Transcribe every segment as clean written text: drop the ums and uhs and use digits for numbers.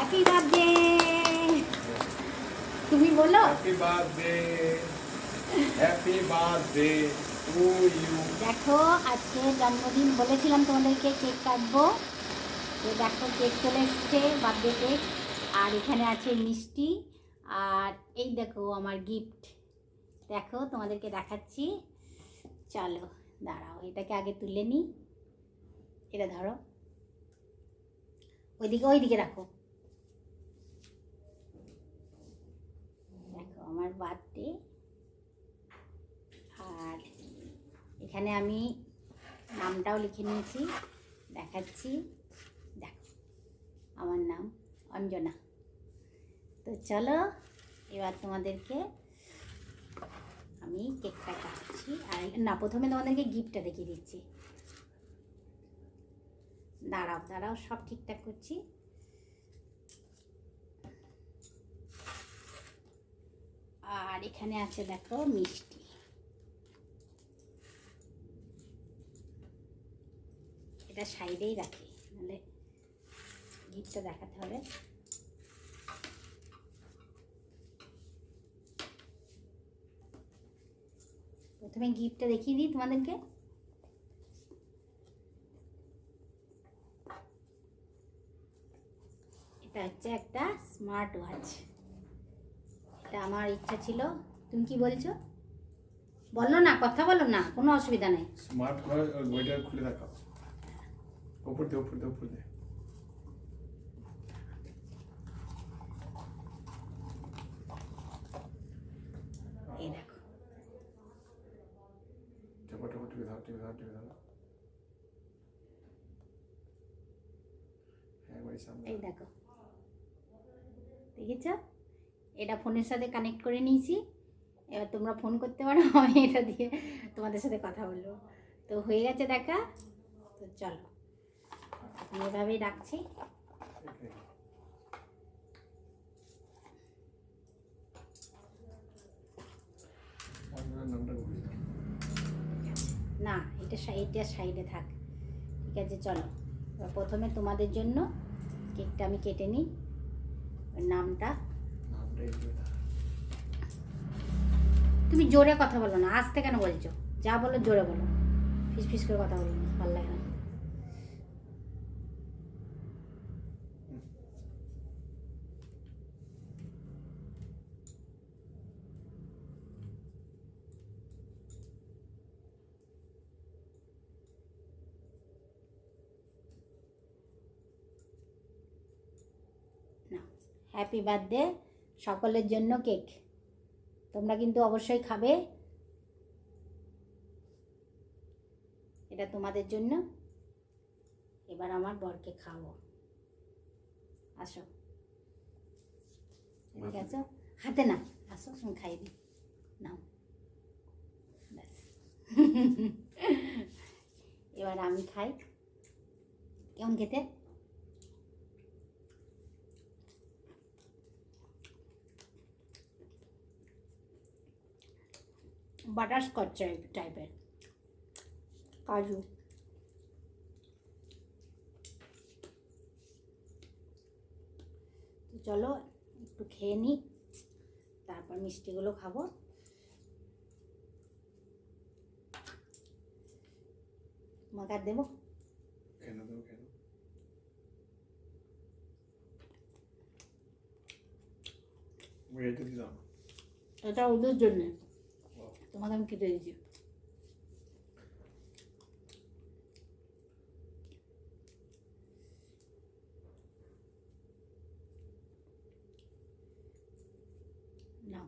Happy birthday. তুমি বলো happy birthday, happy birthday to you. দেখো আজকে জন্মদিন, বলেছিলাম তোমাদেরকে কেক কাটবো, তো দেখো কেক চলে এসছে, বার্থডে কেক। আর এখানে আছে মিষ্টি, আর এই দেখো আমার গিফট। দেখো তোমাদেরকে দেখাচ্ছি, চলো দাঁড়াও, এটাকে আগে তুলে নিই। এটা ধরো, ওইদিকে রাখো। দেখো আমার বার্থডে, আর এখানে আমি নামটাও লিখে নিয়েছি, দেখাচ্ছি। দেখো আমার নাম অঞ্জনা। তো চলো এবার তোমাদেরকে আমি কেকটা কাটছি। আর না, প্রথমে তোমাদেরকে গিফটটা দেখিয়ে দিচ্ছি। দাঁড়াও সব ঠিকঠাক করছি। আর এখানে আছে দেখো মিষ্টি। এটা সাইডেই রাখি, নাহলে গিফটটা দেখাতে হবে। প্রথমে গিফটটা দেখিয়ে দিই তোমাদেরকে। এটা হচ্ছে একটা স্মার্ট ওয়াচ। এটা আমার ইচ্ছা ছিল। তুমি কি বলছো? বলো না, কথা বলো না, কোনো অসুবিধা নেই। স্মার্ট ঘর বইটা খুলে দেখাও, উপর দে। এই দেখো, টিপে দাও। হ্যাঁ ওই সামনে। এই দেখো, দেখেছ? এটা ফোনের সাথে কানেক্ট করে নিয়েছি। এবার তোমরা ফোন করতে পারো, আমি এটা দিয়ে তোমাদের সাথে কথা বলবো। তো হয়ে গেছে দেখা। তো চলো এখন এভাবেই রাখছি। নামটা বলে দাও। না, এটা সাইডে থাক। ঠিক আছে, চলো এবার প্রথমে তোমাদের জন্য কেকটা আমি কেটে নিই। নামটা তুমি জোরে কথা বলো না, আস্তে কেন বলছো? যা বলো জোরে বলো, ফিস করে কথা বলো না, ভালো লাগে না। না, হ্যাপি বার্থডে সকলের জন্য কেক। তোমরা কিন্তু অবশ্যই খাবে, এটা তোমাদের জন্য। এবার আমার বরকে খাবো। আসো, ঠিক আছে, হাতে না, আসো তুমি খাই দিই, নাও ব্যাস। এবার আমি খাই। কেমন খেতে? বাটারস্কচ টাইপের, কাজু। তো চলো একটু খেয়ে নিই, তারপর মিষ্টিগুলো খাবো। তোমাকে আর দেবো? কেন এটা দিয়ে দাও। এটা ওদের জন্যে, তোমাকে আমি কেটে দিয়েছি। নাও,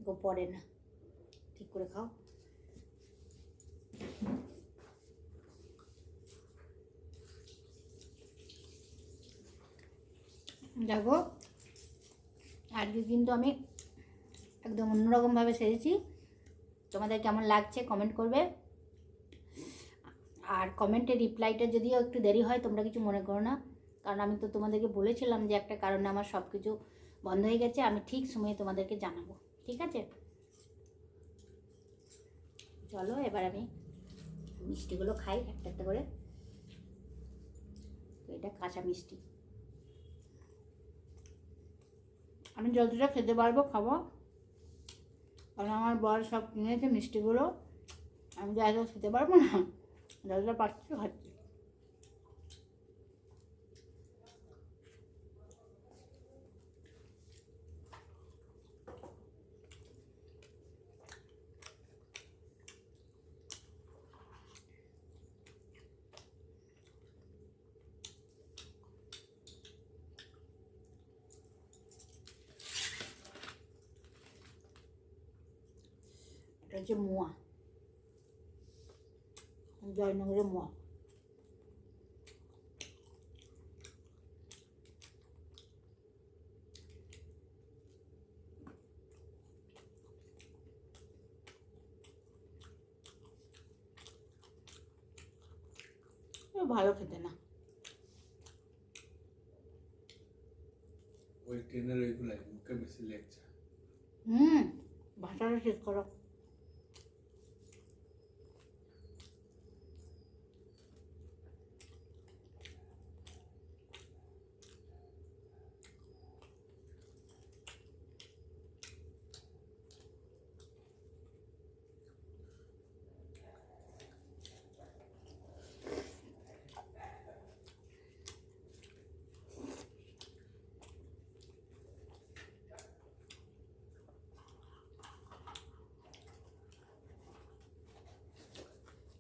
গো পড়ে না, ঠিক করে খাও। দেখো আজকে কিন্তু আমি একদম অন্যরকমভাবে সেজেছি। তোমাদের কেমন লাগছে কমেন্ট করবে। আর কমেন্টের রিপ্লাইটা যদিও একটু দেরি হয়, তোমরা কিছু মনে করো না, কারণ আমি তো তোমাদেরকে বলেছিলাম যে একটা কারণে আমার সব কিছু বন্ধ হয়ে গেছে। আমি ঠিক সময়ে তোমাদেরকে জানাবো, ঠিক আছে? চলো এবার আমি মিষ্টিগুলো খাই একটা একটা করে। এটা কাঁচা মিষ্টি। আমি যতটা খেতে পারবো খাবো, কারণ আমার বর সব কিনেছে মিষ্টিগুলো। আমি তো এত খেতে পারবো না, যতটা পারছি খাচ্ছি। এটা হচ্ছে মোয়া, জয়নগরের মোয়া। ভালো খেতে না। ওই ট্রেনের ওইগুলাই মুখে বেশি লেগছে। ভাষাটা ঠিক করো।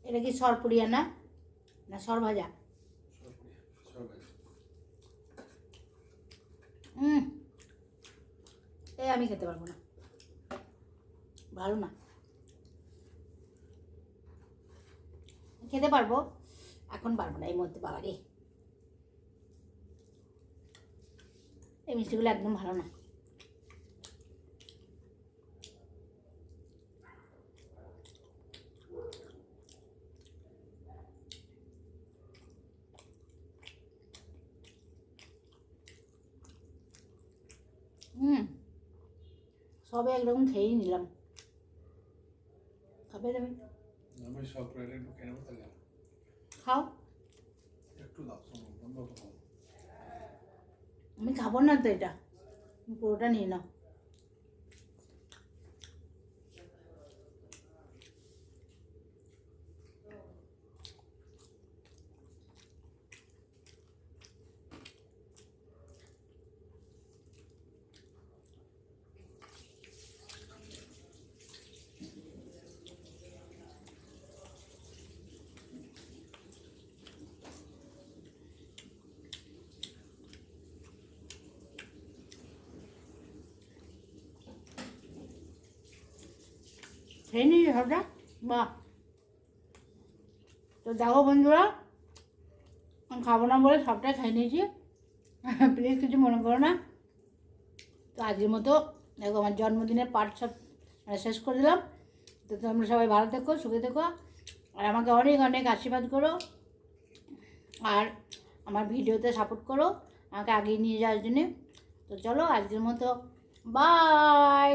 এটা কি সরপুরিয়া না, না সরভাজা? এই আমি খেতে পারবো না, ভালো না। খেতে পারবো, এখন পারবো না এই মধ্যে। বাবা রে, এই মিষ্টিগুলো একদম ভালো না। সবে একরকম খেয়েই নিলাম। খাবে তুমি? আমি সব প্লেটে ঢুকে নেবো তাহলে। খাও। একটু দাও, বন্ধ করো। আমি খাবো না তো এটা, পুরোটা নিয়ে নাও। খেয়ে নিয়েছি সবটা? বাহ। তো দেখো বন্ধুরা, আমি খাবো না বলে সবটাই খেয়ে নিয়েছি, প্লিজ কিছু মনে করো না। তো আজকের মতো দেখো আমার জন্মদিনের পার্ট সব শেষ করে দিলাম। তো তোমরা সবাই ভালো থেকো, সুখে থেকো, আর আমাকে অনেক অনেক আশীর্বাদ করো, আর আমার ভিডিওতে সাপোর্ট করো আমাকে এগিয়ে নিয়ে যাওয়ার জন্যে। তো চলো আজকের মতো বাই।